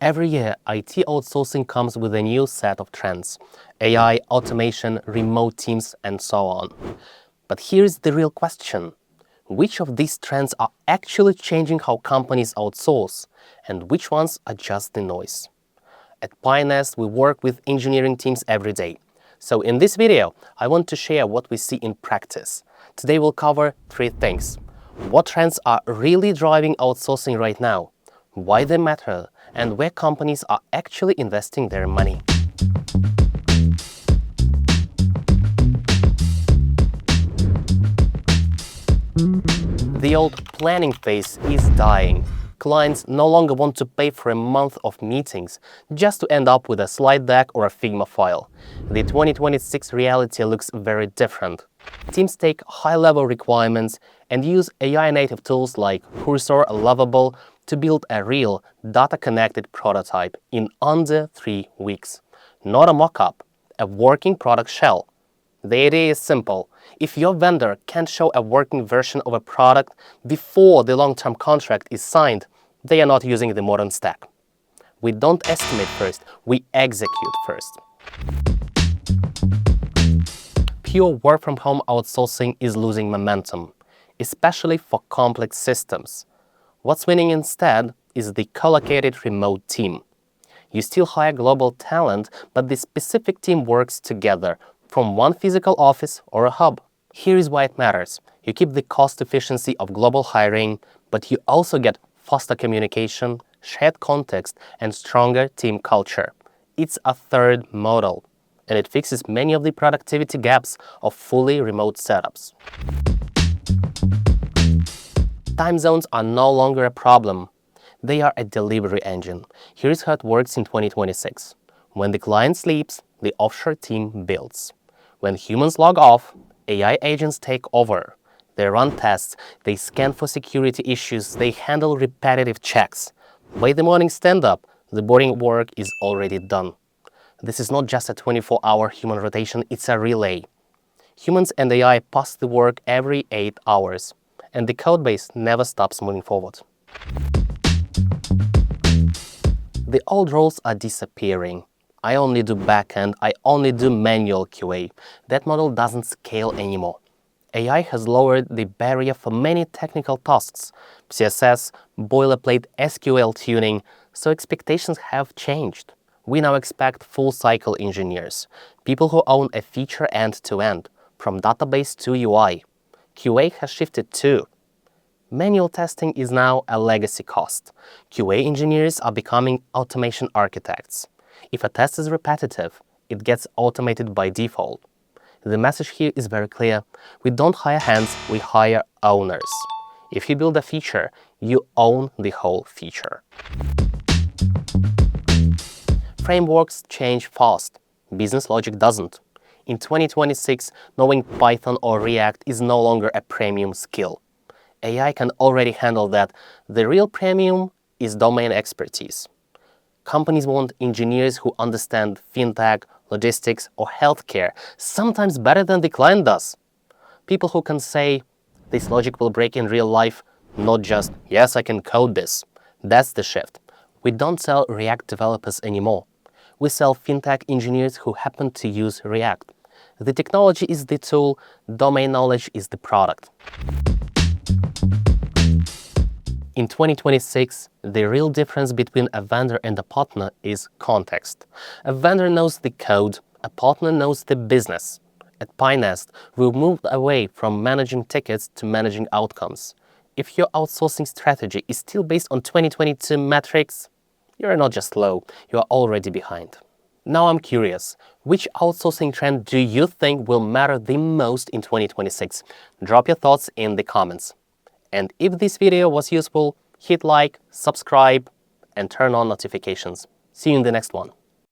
Every year, IT outsourcing comes with a new set of trends: AI, automation, remote teams, and so on. But here's the real question. Which of these trends are actually changing how companies outsource, and which ones are just the noise? At Pynest, we work with engineering teams every day. So in this video, I want to share what we see in practice. Today we'll cover 3 things. What trends are really driving outsourcing right now, why they matter, and where companies are actually investing their money. The old planning phase is dying. Clients no longer want to pay for a month of meetings just to end up with a slide deck or a Figma file. The 2026 reality looks very different. Teams take high-level requirements and use AI-native tools like Cursor or Lovable to build a real, data-connected prototype in under 3 weeks. Not a mock-up, a working product shell. The idea is simple. If your vendor can't show a working version of a product before the long-term contract is signed, they are not using the modern stack. We don't estimate first, we execute first. Pure work-from-home outsourcing is losing momentum, especially for complex systems. What's winning instead is the co-located remote team. You still hire global talent, but the specific team works together from one physical office or a hub. Here is why it matters. You keep the cost efficiency of global hiring, but you also get faster communication, shared context, and stronger team culture. It's a third model, and it fixes many of the productivity gaps of fully remote setups. Time zones are no longer a problem. They are a delivery engine. Here's how it works in 2026. When the client sleeps, the offshore team builds. When humans log off, AI agents take over. They run tests, they scan for security issues, they handle repetitive checks. By the morning stand-up, the boring work is already done. This is not just a 24-hour human rotation, it's a relay. Humans and AI pass the work every 8 hours, and the codebase never stops moving forward. The old roles are disappearing. I only do backend, I only do manual QA. That model doesn't scale anymore. AI has lowered the barrier for many technical tasks, CSS, boilerplate, SQL tuning, so expectations have changed. We now expect full-cycle engineers, people who own a feature end-to-end, from database to UI. QA has shifted too. Manual testing is now a legacy cost. QA engineers are becoming automation architects. If a test is repetitive, it gets automated by default. The message here is very clear. We don't hire hands, we hire owners. If you build a feature, you own the whole feature. Frameworks change fast. Business logic doesn't. In 2026, knowing Python or React is no longer a premium skill. AI can already handle that. The real premium is domain expertise. Companies want engineers who understand fintech, logistics, or healthcare, sometimes better than the client does. People who can say, this logic will break in real life, not just, yes, I can code this. That's the shift. We don't sell React developers anymore. We sell fintech engineers who happen to use React. The technology is the tool, domain knowledge is the product. In 2026, the real difference between a vendor and a partner is context. A vendor knows the code, a partner knows the business. At Pynest, we moved away from managing tickets to managing outcomes. If your outsourcing strategy is still based on 2022 metrics, you're not just slow, you are already behind. Now I'm curious, which outsourcing trend do you think will matter the most in 2026? Drop your thoughts in the comments. And if this video was useful, hit like, subscribe, and turn on notifications. See you in the next one.